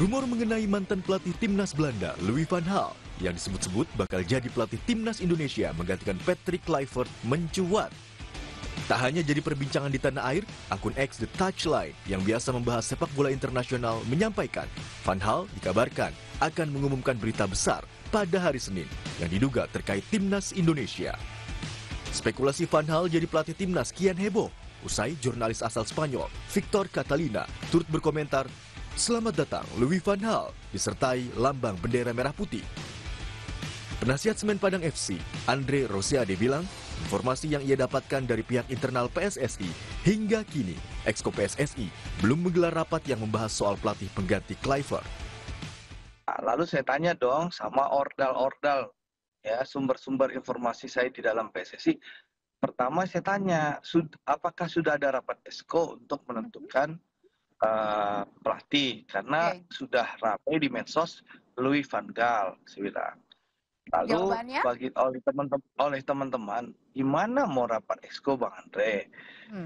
Rumor mengenai mantan pelatih timnas Belanda, Louis van Gaal, yang disebut-sebut bakal jadi pelatih timnas Indonesia menggantikan Patrick Kluivert mencuat. Tak hanya jadi perbincangan di tanah air, akun X The Touchline yang biasa membahas sepak bola internasional menyampaikan Van Gaal dikabarkan akan mengumumkan berita besar pada hari Senin yang diduga terkait timnas Indonesia. Spekulasi Van Gaal jadi pelatih timnas kian heboh usai jurnalis asal Spanyol Victor Catalina turut berkomentar, "Selamat datang Louis van Gaal," disertai lambang bendera merah putih. Penasihat Semen Padang FC, Andre Rosiade bilang, informasi yang ia dapatkan dari pihak internal PSSI hingga kini, Exco PSSI belum menggelar rapat yang membahas soal pelatih pengganti Kluivert. Lalu saya tanya dong sama ordal-ordal, ya sumber-sumber informasi saya di dalam PSSI. Pertama saya tanya, apakah sudah ada rapat Exco untuk menentukan pelatih? Karena sudah ramai di medsos Louis van Gaal, saya bilang. Lalu oleh teman-teman, gimana mau rapat Exco, Bang Andre?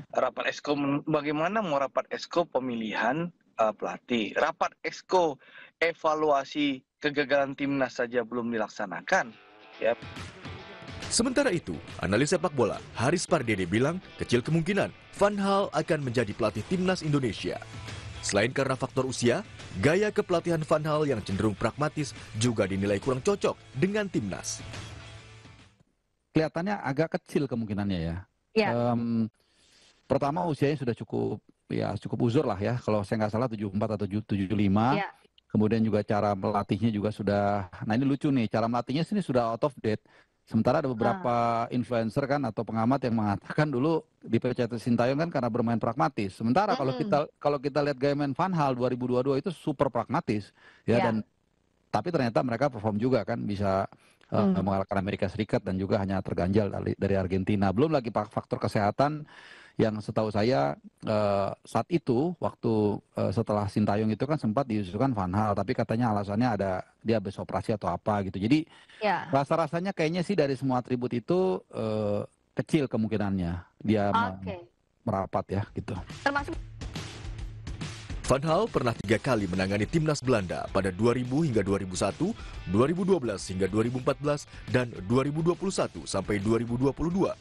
Rapat Exco, bagaimana mau rapat Exco pemilihan pelatih? Rapat Exco evaluasi kegagalan timnas saja belum dilaksanakan. Ya. Sementara itu, analis sepak bola Haris Pardede bilang kecil kemungkinan Van Gaal akan menjadi pelatih timnas Indonesia. Selain karena faktor usia, gaya kepelatihan Van Gaal yang cenderung pragmatis juga dinilai kurang cocok dengan timnas. Kelihatannya agak kecil kemungkinannya ya. Pertama usianya sudah cukup uzur lah ya. Kalau saya nggak salah 74 atau 75. Ya. Kemudian juga cara melatihnya juga sudah, nah ini lucu nih, cara melatihnya sini sudah out of date. Sementara ada beberapa influencer kan atau pengamat yang mengatakan dulu di PCT Sintayong kan karena bermain pragmatis. Sementara kalau kita lihat gaya main Van Gaal 2022 itu super pragmatis ya, dan tapi ternyata mereka perform juga kan, bisa mengalahkan Amerika Serikat dan juga hanya terganjal dari Argentina. Belum lagi faktor kesehatan yang setahu saya saat itu waktu setelah Sintayong itu kan sempat diusulkan Van Gaal, tapi katanya alasannya ada dia habis operasi atau apa gitu. Jadi rasa-rasanya kayaknya sih dari semua atribut itu kecil kemungkinannya dia merapat ya gitu. Van Gaal pernah 3 kali menangani timnas Belanda pada 2000 hingga 2001, 2012 hingga 2014, dan 2021 sampai 2022.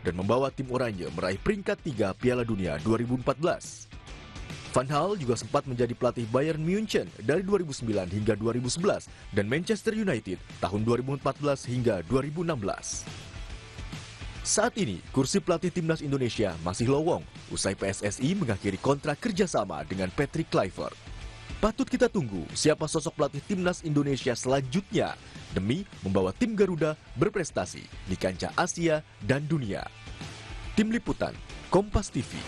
Dan membawa tim Oranye meraih peringkat 3 Piala Dunia 2014. Van Gaal juga sempat menjadi pelatih Bayern München dari 2009 hingga 2011 dan Manchester United tahun 2014 hingga 2016. Saat ini, kursi pelatih timnas Indonesia masih lowong usai PSSI mengakhiri kontrak kerjasama dengan Patrick Kluivert. Patut kita tunggu siapa sosok pelatih timnas Indonesia selanjutnya demi membawa tim Garuda berprestasi di kancah Asia dan dunia. Tim Liputan, Kompas TV.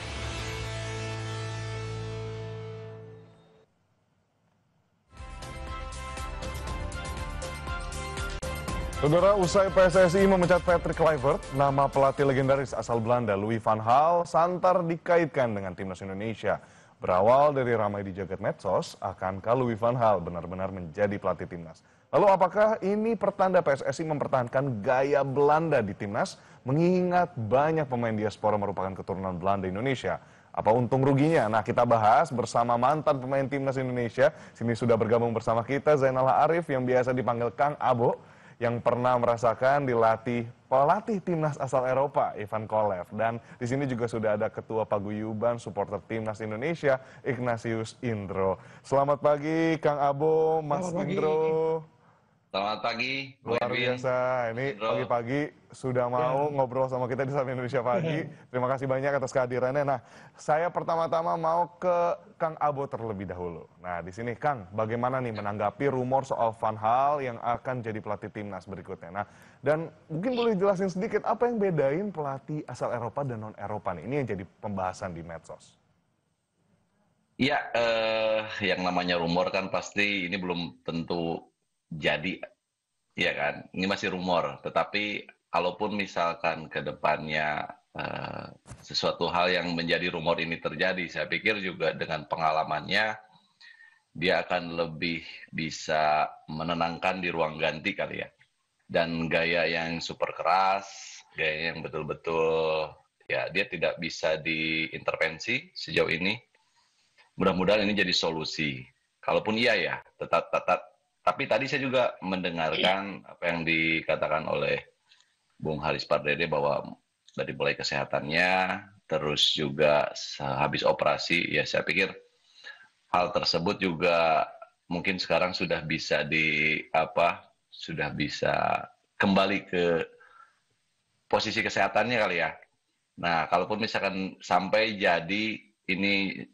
Saudara, usai PSSI memecat Patrick Kluivert, nama pelatih legendaris asal Belanda Louis van Gaal santer dikaitkan dengan timnas Indonesia. Berawal dari ramai di jagat medsos, akankah Louis van Gaal benar-benar menjadi pelatih timnas? Lalu apakah ini pertanda PSSI mempertahankan gaya Belanda di timnas, mengingat banyak pemain diaspora merupakan keturunan Belanda Indonesia? Apa untung ruginya? Nah, kita bahas bersama mantan pemain timnas Indonesia. Sini sudah bergabung bersama kita Zainal Arif yang biasa dipanggil Kang Abo, yang pernah merasakan dilatih pelatih timnas asal Eropa, Ivan Kolev. Dan di sini juga sudah ada Ketua Paguyuban supporter timnas Indonesia, Ignatius Indro. Selamat pagi, Kang Abo, Mas Indro. Selamat pagi, luar biasa. Ini pagi-pagi sudah mau ngobrol sama kita di Sapa Indonesia Pagi. Terima kasih banyak atas kehadirannya. Nah, saya pertama-tama mau ke Kang Abo terlebih dahulu. Nah, di sini Kang, bagaimana nih menanggapi rumor soal Van Gaal yang akan jadi pelatih timnas berikutnya? Nah, dan mungkin boleh jelasin sedikit apa yang bedain pelatih asal Eropa dan non-Eropa nih? Ini yang jadi pembahasan di medsos. Iya, yang namanya rumor kan pasti ini belum tentu jadi, ya kan? Ini masih rumor, tetapi kalaupun misalkan ke depannya sesuatu hal yang menjadi rumor ini terjadi, saya pikir juga dengan pengalamannya dia akan lebih bisa menenangkan di ruang ganti kali ya. Dan gaya yang super keras, gaya yang betul-betul ya dia tidak bisa diintervensi sejauh ini. Mudah-mudahan ini jadi solusi. kalaupun iya ya, tapi tadi saya juga mendengarkan apa yang dikatakan oleh Bung Haris Pardede bahwa dari mulai kesehatannya, terus juga habis operasi, ya saya pikir hal tersebut juga mungkin sekarang sudah bisa sudah bisa kembali ke posisi kesehatannya kali ya. Nah, kalaupun misalkan sampai jadi ini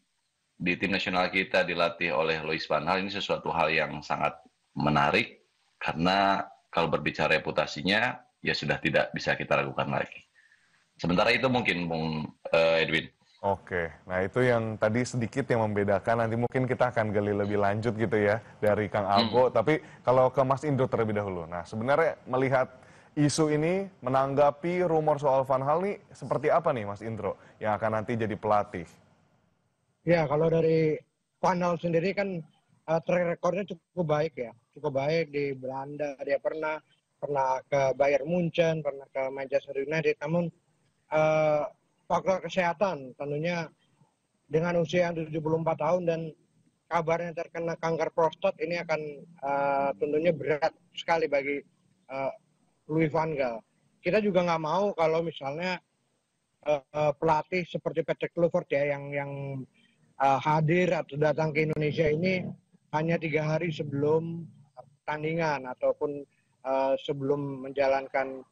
di tim nasional kita dilatih oleh Louis van Gaal, ini sesuatu hal yang sangat menarik karena kalau berbicara reputasinya ya sudah tidak bisa kita ragukan lagi. Sementara itu mungkin Bung Edwin. Oke, nah itu yang tadi sedikit yang membedakan, nanti mungkin kita akan gali lebih lanjut gitu ya dari Kang Abo, tapi kalau ke Mas Indro terlebih dahulu. Nah sebenarnya melihat isu ini, menanggapi rumor soal Van Gaal nih, seperti apa nih Mas Indro yang akan nanti jadi pelatih? Ya, kalau dari Van Gaal sendiri kan track recordnya cukup baik ya, cukup baik di Belanda, dia pernah ke Bayern Munchen, pernah ke Manchester United, namun faktor kesehatan tentunya dengan usia yang 74 tahun dan kabarnya terkena kanker prostat ini akan tentunya berat sekali bagi Louis van Gaal. Kita juga nggak mau kalau misalnya pelatih seperti Patrick Kluivert ya yang hadir atau datang ke Indonesia ini hanya 3 hari sebelum pertandingan ataupun sebelum menjalankan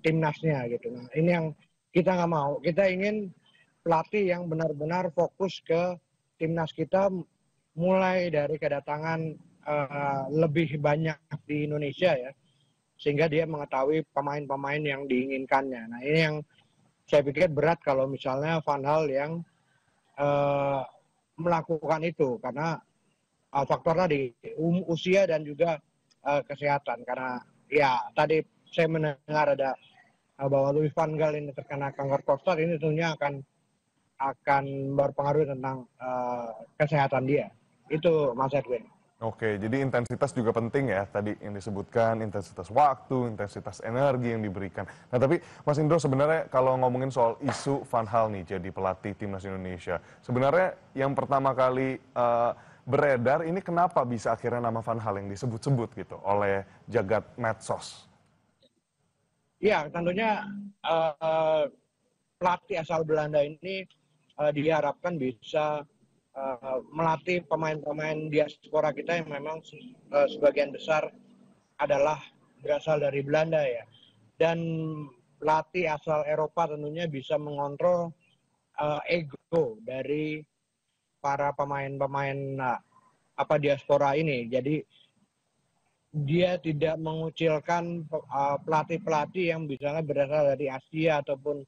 timnasnya gitu. Nah, ini yang kita nggak mau. Kita ingin pelatih yang benar-benar fokus ke timnas kita mulai dari kedatangan lebih banyak di Indonesia ya, sehingga dia mengetahui pemain-pemain yang diinginkannya. Nah, ini yang saya pikir berat kalau misalnya Van Gaal yang melakukan itu karena faktor tadi usia dan juga kesehatan. Karena ya tadi saya mendengar ada bahwa Louis van Gaal ini terkena kanker prostat, ini tentunya akan berpengaruh tentang kesehatan dia. Itu Mas Edwin. Oke, jadi intensitas juga penting ya, tadi yang disebutkan, intensitas waktu, intensitas energi yang diberikan. Nah tapi Mas Indro sebenarnya kalau ngomongin soal isu Van Gaal nih jadi pelatih timnas Indonesia, sebenarnya yang pertama kali beredar ini kenapa bisa akhirnya nama Van Gaal yang disebut-sebut gitu oleh jagat medsos? Ya tentunya pelatih asal Belanda ini diharapkan bisa melatih pemain-pemain diaspora kita yang memang sebagian besar adalah berasal dari Belanda ya. Dan pelatih asal Eropa tentunya bisa mengontrol ego dari para pemain-pemain diaspora ini. Jadi dia tidak mengucilkan pelatih-pelatih yang misalnya berasal dari Asia ataupun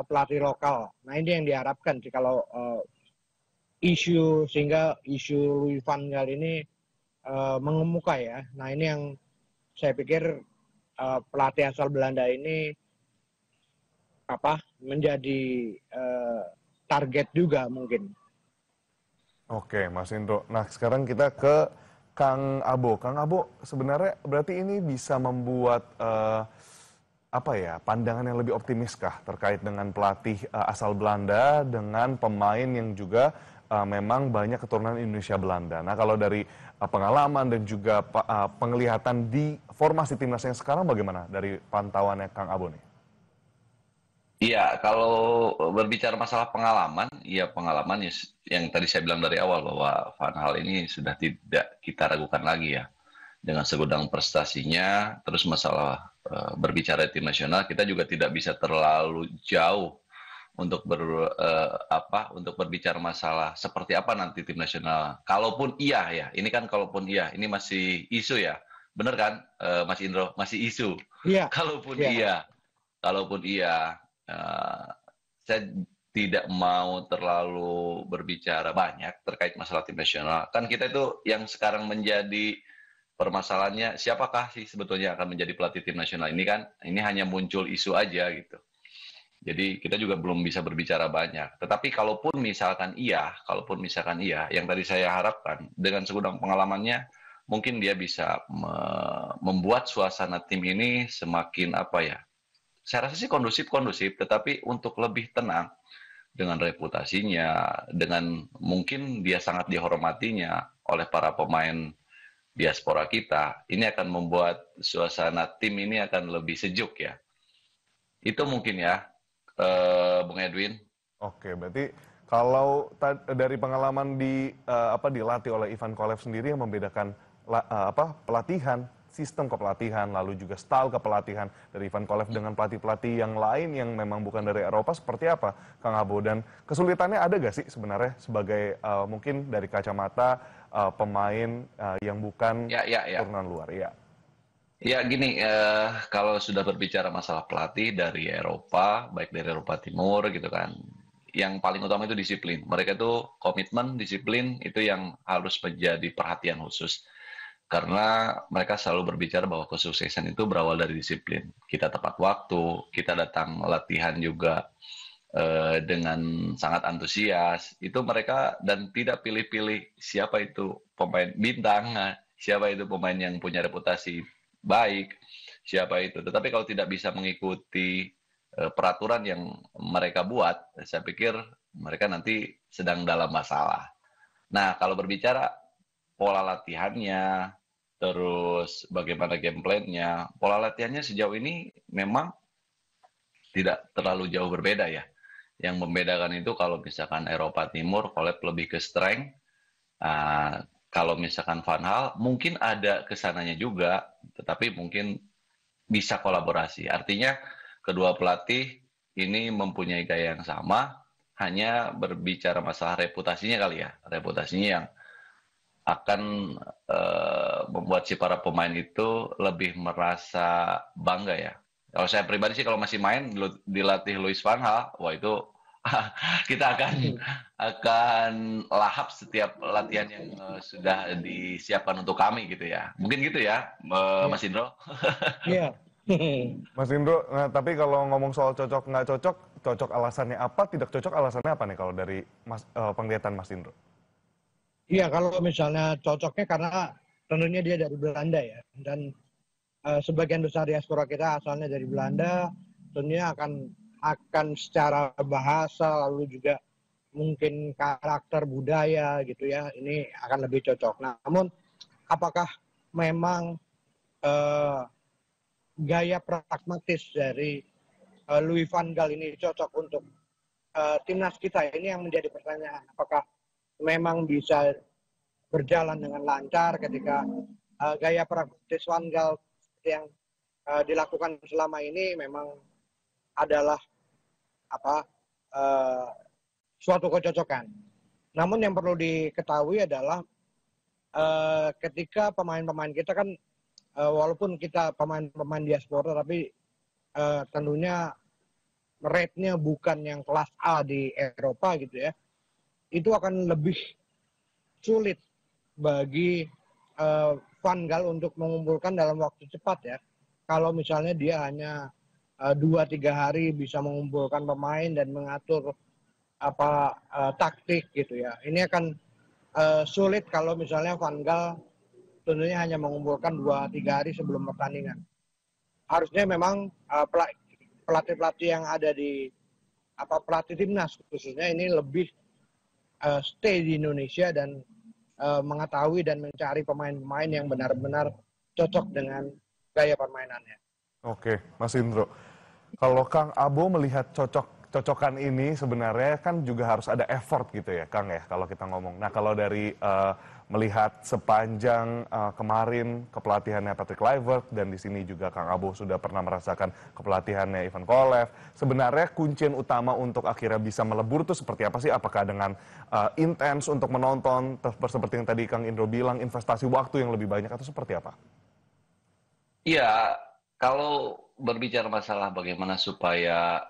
pelatih lokal. Nah ini yang diharapkan sih kalau sehingga isu Louis van Gaal ini mengemuka ya. Nah ini yang saya pikir pelatih asal Belanda ini menjadi target juga mungkin. Oke Mas Indro, nah sekarang kita ke Kang Abo. Kang Abo sebenarnya berarti ini bisa membuat pandangan yang lebih optimiskah terkait dengan pelatih asal Belanda dengan pemain yang juga memang banyak keturunan Indonesia Belanda. Nah kalau dari pengalaman dan juga penglihatan di formasi timnas yang sekarang bagaimana dari pantauannya Kang Abo nih? Iya, kalau berbicara masalah pengalaman, ya pengalaman yang tadi saya bilang dari awal bahwa Van Gaal ini sudah tidak kita ragukan lagi ya. Dengan segudang prestasinya, terus masalah berbicara tim nasional, kita juga tidak bisa terlalu jauh untuk berbicara masalah seperti apa nanti tim nasional. Kalaupun iya ya, ini kan kalaupun iya, ini masih isu ya, benar kan, Mas Indro, masih isu. Iya. Kalaupun iya, saya tidak mau terlalu berbicara banyak terkait masalah tim nasional. Kan kita itu yang sekarang menjadi permasalahannya, siapakah sih sebetulnya akan menjadi pelatih tim nasional ini kan? Ini hanya muncul isu aja gitu. Jadi kita juga belum bisa berbicara banyak. Tetapi kalaupun misalkan iya, yang tadi saya harapkan dengan segudang pengalamannya, mungkin dia bisa membuat suasana tim ini semakin saya rasa sih kondusif, tetapi untuk lebih tenang dengan reputasinya, dengan mungkin dia sangat dihormatinya oleh para pemain diaspora kita, ini akan membuat suasana tim ini akan lebih sejuk ya. Itu mungkin ya, Bung Edwin. Oke, berarti kalau dari pengalaman dilatih oleh Ivan Kolev sendiri yang membedakan pelatihan, sistem kepelatihan, lalu juga style kepelatihan dari Ivan Kolev dengan pelatih-pelatih yang lain yang memang bukan dari Eropa seperti apa, Kang Abo? Dan kesulitannya ada gak sih sebenarnya sebagai mungkin dari kacamata pemain yang bukan turunan luar? Ya. Ya gini, kalau sudah berbicara masalah pelatih dari Eropa, baik dari Eropa Timur gitu kan, yang paling utama itu disiplin. Mereka itu komitmen, disiplin, itu yang harus menjadi perhatian khusus. Karena mereka selalu berbicara bahwa kesuksesan itu berawal dari disiplin. Kita tepat waktu, kita datang latihan juga dengan sangat antusias. Itu mereka dan tidak pilih-pilih siapa itu pemain bintang, siapa itu pemain yang punya reputasi baik, siapa itu. Tetapi kalau tidak bisa mengikuti peraturan yang mereka buat, saya pikir mereka nanti sedang dalam masalah. Nah, kalau berbicara pola latihannya, terus bagaimana game plan-nya, pola latihannya sejauh ini memang tidak terlalu jauh berbeda ya. Yang membedakan itu kalau misalkan Eropa Timur, Kolev lebih ke strength. Kalau misalkan Van Gaal, mungkin ada kesananya juga, tetapi mungkin bisa kolaborasi. Artinya kedua pelatih ini mempunyai gaya yang sama, hanya berbicara masalah reputasinya kali ya. Reputasinya yang akan membuat si para pemain itu lebih merasa bangga ya. Kalau saya pribadi sih kalau masih main dilatih Louis van Gaal, wah itu kita akan lahap setiap latihan yang sudah disiapkan untuk kami gitu ya. Mungkin gitu ya, Mas Indro. Iya. Mas Indro, nah, tapi kalau ngomong soal cocok nggak cocok, cocok alasannya apa, tidak cocok alasannya apa nih kalau dari penglihatan Mas Indro? Iya, kalau misalnya cocoknya karena tentunya dia dari Belanda ya, dan sebagian besar diaspora kita asalnya dari Belanda, tentunya akan secara bahasa lalu juga mungkin karakter budaya gitu ya, ini akan lebih cocok. Namun apakah memang gaya pragmatis dari Louis van Gaal ini cocok untuk timnas kita? Ini yang menjadi pertanyaan. Apakah memang bisa berjalan dengan lancar ketika gaya pragmatis Van Gaal yang dilakukan selama ini memang adalah suatu kecocokan. Namun yang perlu diketahui adalah ketika pemain-pemain kita kan walaupun kita pemain-pemain diaspora tapi tentunya rate-nya bukan yang kelas A di Eropa gitu ya. Itu akan lebih sulit bagi Van Gaal untuk mengumpulkan dalam waktu cepat ya. Kalau misalnya dia hanya 2-3 hari bisa mengumpulkan pemain dan mengatur taktik gitu ya. Ini akan sulit kalau misalnya Van Gaal tentunya hanya mengumpulkan 2-3 hari sebelum pertandingan. Harusnya memang pelatih-pelatih yang ada di pelatih timnas khususnya ini lebih stay di Indonesia dan mengetahui dan mencari pemain-pemain yang benar-benar cocok dengan gaya permainannya. Oke, Mas Indro. Kalau Kang Abo melihat cocokan ini sebenarnya kan juga harus ada effort gitu ya, Kang ya, kalau kita ngomong. Nah, kalau dari melihat sepanjang kemarin kepelatihannya Patrick Kluivert dan di sini juga Kang Abo sudah pernah merasakan kepelatihannya Ivan Kolev, sebenarnya kuncian utama untuk akhirnya bisa melebur itu seperti apa sih? Apakah dengan intens untuk menonton, seperti yang tadi Kang Indro bilang, investasi waktu yang lebih banyak atau seperti apa? Iya, kalau berbicara masalah bagaimana supaya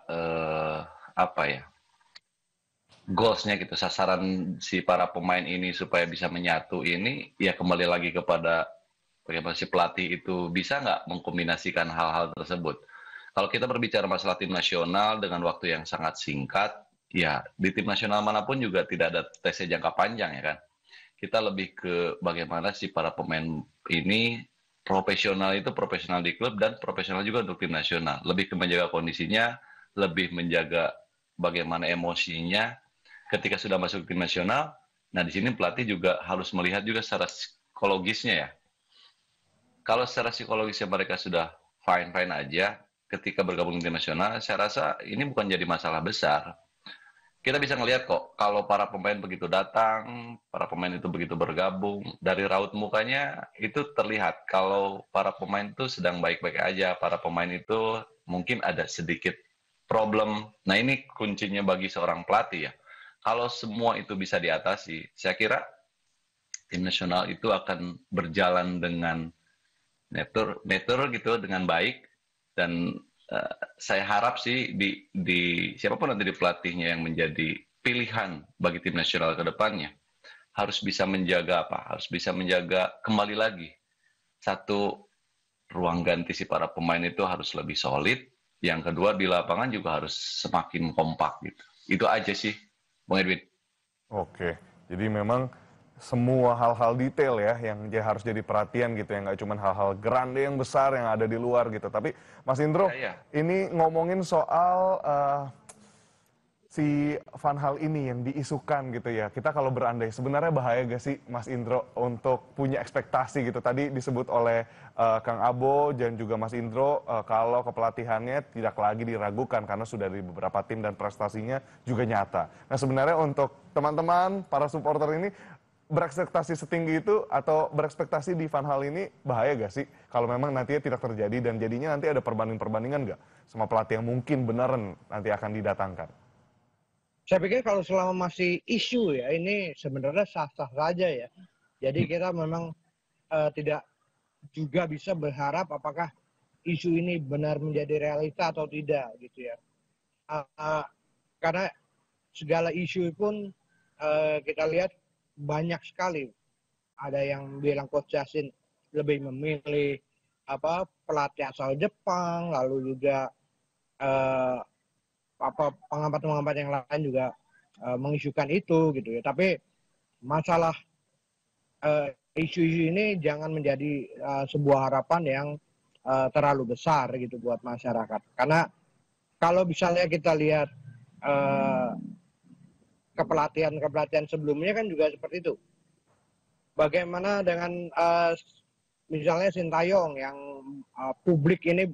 goalsnya gitu, sasaran si para pemain ini supaya bisa menyatu ini, ya kembali lagi kepada bagaimana si pelatih itu bisa nggak mengkombinasikan hal-hal tersebut. Kalau kita berbicara masalah tim nasional dengan waktu yang sangat singkat, ya di tim nasional manapun juga tidak ada tesnya jangka panjang ya kan. Kita lebih ke bagaimana si para pemain ini profesional itu profesional di klub dan profesional juga untuk tim nasional. Lebih ke menjaga kondisinya, lebih menjaga bagaimana emosinya ketika sudah masuk tim nasional. Nah, di sini pelatih juga harus melihat juga secara psikologisnya ya. Kalau secara psikologisnya mereka sudah fine-fine aja ketika bergabung di tim nasional, saya rasa ini bukan jadi masalah besar. Kita bisa ngelihat kok, kalau para pemain begitu datang, para pemain itu begitu bergabung, dari raut mukanya itu terlihat kalau para pemain itu sedang baik-baik aja, para pemain itu mungkin ada sedikit problem. Nah, ini kuncinya bagi seorang pelatih ya. Kalau semua itu bisa diatasi, saya kira tim nasional itu akan berjalan dengan netur gitu, dengan baik. Dan saya harap sih di siapapun nanti di pelatihnya yang menjadi pilihan bagi tim nasional ke depannya harus bisa menjaga apa? Harus bisa menjaga kembali lagi satu, ruang ganti si para pemain itu harus lebih solid. Yang kedua, di lapangan juga harus semakin kompak gitu. Itu aja sih, Bung Edwin. Oke, jadi memang semua hal-hal detail ya yang harus jadi perhatian gitu ya, nggak cuma hal-hal grande yang besar yang ada di luar gitu. Tapi Mas Indro, ini ngomongin soal si Van Gaal ini yang diisukan gitu ya. Kita kalau berandai, sebenarnya bahaya gak sih Mas Indro untuk punya ekspektasi gitu. Tadi disebut oleh Kang Abo dan juga Mas Indro kalau kepelatihannya tidak lagi diragukan karena sudah di beberapa tim dan prestasinya juga nyata. Nah, sebenarnya untuk teman-teman para supporter ini berekspektasi setinggi itu atau berekspektasi di Van Gaal ini bahaya gak sih kalau memang nantinya tidak terjadi dan jadinya nanti ada perbandingan gak sama pelatih yang mungkin beneran nanti akan didatangkan? Saya pikir kalau selama masih isu ya, ini sebenarnya sah-sah saja ya. Jadi kita memang tidak juga bisa berharap apakah isu ini benar menjadi realita atau tidak gitu ya. Karena segala isu pun kita lihat banyak sekali. Ada yang bilang Coach Justin lebih memilih pelatih asal Jepang, lalu juga pengamat-pengamat yang lain juga mengisukan itu gitu ya. Tapi masalah isu-isu ini jangan menjadi sebuah harapan yang terlalu besar gitu buat masyarakat. Karena kalau misalnya kita lihat kepelatihan sebelumnya kan juga seperti itu. Bagaimana dengan misalnya Sintayong yang publik ini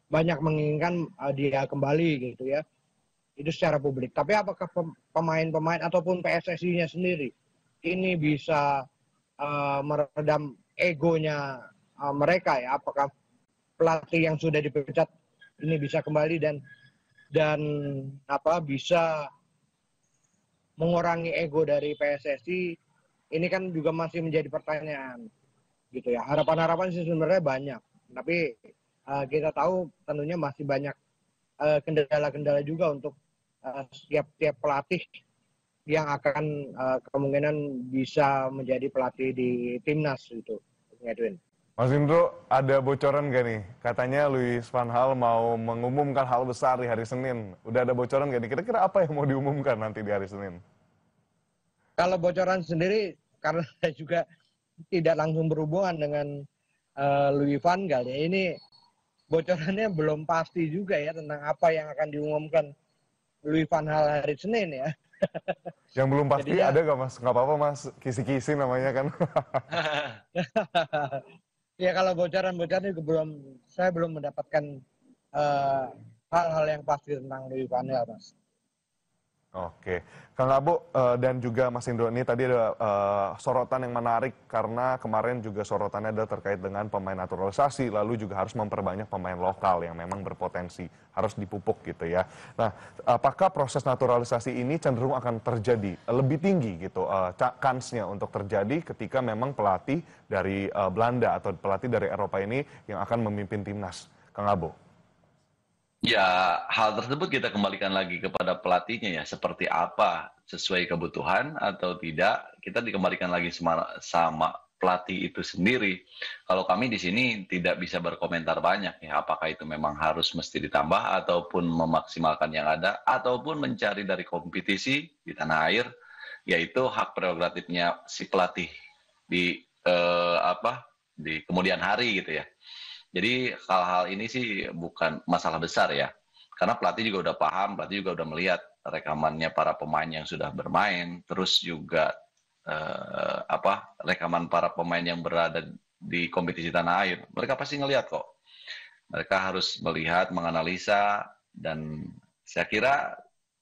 banyak menginginkan dia kembali gitu ya. Itu secara publik. Tapi apakah pemain-pemain ataupun PSSI-nya sendiri ini bisa meredam egonya mereka ya? Apakah pelatih yang sudah dipecat ini bisa kembali dan bisa mengurangi ego dari PSSI? Ini kan juga masih menjadi pertanyaan gitu ya. Harapan-harapan sih sebenarnya banyak, tapi kita tahu tentunya masih banyak kendala-kendala juga untuk setiap pelatih yang akan kemungkinan bisa menjadi pelatih di timnas itu, Edwin. Mas Indro, ada bocoran gak nih? Katanya Louis Van Gaal mau mengumumkan hal besar di hari Senin. Udah ada bocoran gak nih? Kira-kira apa yang mau diumumkan nanti di hari Senin? Kalau bocoran sendiri, karena saya juga tidak langsung berhubungan dengan Louis Van Gaal ya, ini bocorannya belum pasti juga ya tentang apa yang akan diumumkan Louis Van Gaal hari Senin ya. Yang belum pasti jadinya, ada gak Mas? Nggak apa-apa Mas, kisi-kisi namanya kan. Ya kalau bocoran-bocoran itu saya belum mendapatkan hal-hal yang pasti tentang Louis Van Gaal, Mas. Oke, Kang Abo dan juga Mas Indro, ini tadi ada sorotan yang menarik karena kemarin juga sorotannya adalah terkait dengan pemain naturalisasi, lalu juga harus memperbanyak pemain lokal yang memang berpotensi, harus dipupuk gitu ya. Nah, apakah proses naturalisasi ini cenderung akan terjadi lebih tinggi gitu, kansnya untuk terjadi ketika memang pelatih dari Belanda atau pelatih dari Eropa ini yang akan memimpin timnas, Kang Abo? Ya, hal tersebut kita kembalikan lagi kepada pelatihnya ya, seperti apa, sesuai kebutuhan atau tidak, kita dikembalikan lagi sama pelatih itu sendiri. Kalau kami di sini tidak bisa berkomentar banyak ya, apakah itu memang harus mesti ditambah ataupun memaksimalkan yang ada, ataupun mencari dari kompetisi di tanah air, yaitu hak prerogatifnya si pelatih di kemudian hari gitu ya. Jadi hal-hal ini sih bukan masalah besar ya. Karena pelatih juga udah paham, pelatih juga udah melihat rekamannya para pemain yang sudah bermain, terus juga rekaman para pemain yang berada di kompetisi tanah air. Mereka pasti ngelihat kok. Mereka harus melihat, menganalisa, dan saya kira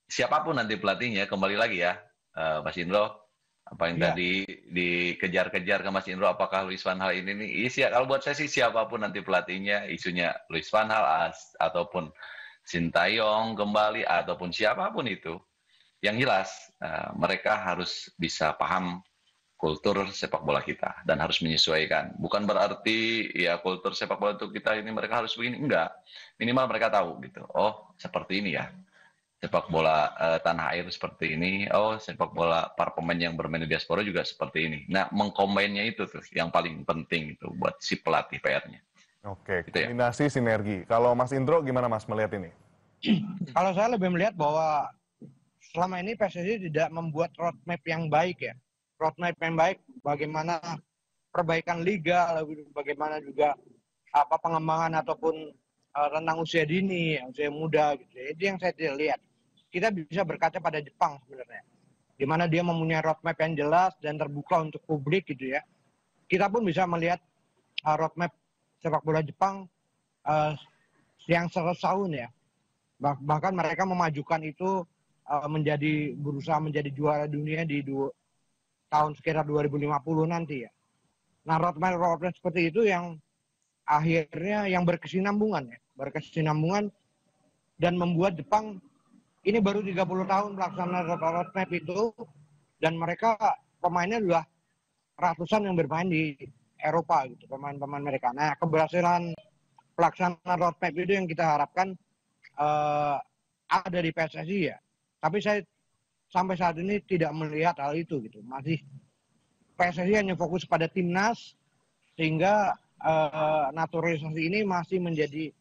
siapapun nanti pelatihnya, kembali lagi ya, Mas Indro, apa yang tadi dikejar-kejar ke Mas Indro, apakah Luis Van Gaal ini nih? Iya, kalau buat saya sih siapapun nanti pelatihnya, isunya Luis Van Gaal ataupun Sintayong kembali ataupun siapapun itu, yang jelas mereka harus bisa paham kultur sepak bola kita dan harus menyesuaikan. Bukan berarti ya kultur sepak bola itu kita ini mereka harus begini, enggak. Minimal mereka tahu gitu. Oh, seperti ini ya. Sepak bola tanah air seperti ini. Oh, sepak bola para pemain yang bermain di diaspora juga seperti ini. Nah, mengkombinnya itu tuh yang paling penting itu buat si pelatih PR-nya. Oke, gitu kombinasi sinergi. Kalau Mas Indro gimana Mas melihat ini? Kalau saya lebih melihat bahwa selama ini PSSI tidak membuat roadmap yang baik ya. Roadmap yang baik, bagaimana perbaikan liga, bagaimana juga pengembangan ataupun tentang usia dini, usia muda gitu. Itu yang saya tidak lihat. Kita bisa berkaca pada Jepang sebenarnya, di mana dia mempunyai roadmap yang jelas dan terbuka untuk publik gitu ya. Kita pun bisa melihat roadmap sepak bola Jepang yang 100 tahun ya. Bahkan mereka memajukan itu berusaha menjadi juara dunia di tahun sekitar 2050 nanti ya. Nah, roadmap seperti itu yang akhirnya yang berkesinambungan dan membuat Jepang ini baru 30 tahun melaksanakan roadmap itu, dan mereka pemainnya sudah ratusan yang bermain di Eropa gitu, pemain-pemain mereka. Nah, keberhasilan pelaksanaan roadmap itu yang kita harapkan ada di PSSI ya. Tapi saya sampai saat ini tidak melihat hal itu gitu. Masih PSSI hanya fokus pada timnas, sehingga naturalisasi ini masih menjadi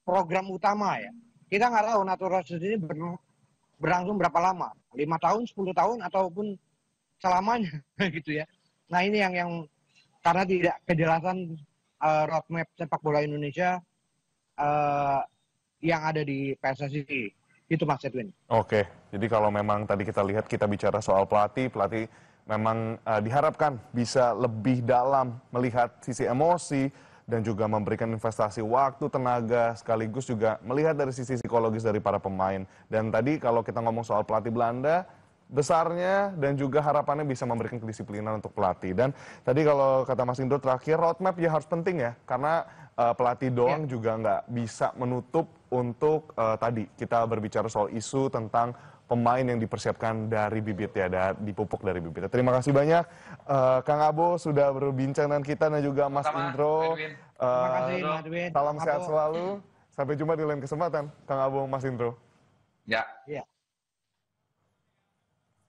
program utama ya. Kita nggak tahu naturalisasi ini berlangsung berapa lama, 5 tahun, 10 tahun, ataupun selamanya gitu ya. Nah, ini yang karena tidak kejelasan roadmap sepak bola Indonesia yang ada di PSSI. Itu Mas Edwin. Oke, jadi kalau memang tadi kita lihat, kita bicara soal pelatih memang diharapkan bisa lebih dalam melihat sisi emosi dan juga memberikan investasi waktu, tenaga, sekaligus juga melihat dari sisi psikologis dari para pemain. Dan tadi kalau kita ngomong soal pelatih Belanda, besarnya dan juga harapannya bisa memberikan kedisiplinan untuk pelatih. Dan tadi kalau kata Mas Indro terakhir, roadmap ya harus penting ya, karena pelatih doang juga nggak bisa menutup untuk tadi kita berbicara soal isu tentang pemain yang dipersiapkan dari bibit ya, dipupuk dari bibit. Terima kasih banyak Kang Abo sudah berbincang dengan kita dan juga Mas Indro. Terima kasih Mas Edwin. Salam sehat selalu. Sampai jumpa di lain kesempatan, Kang Abo, Mas Indro. Ya.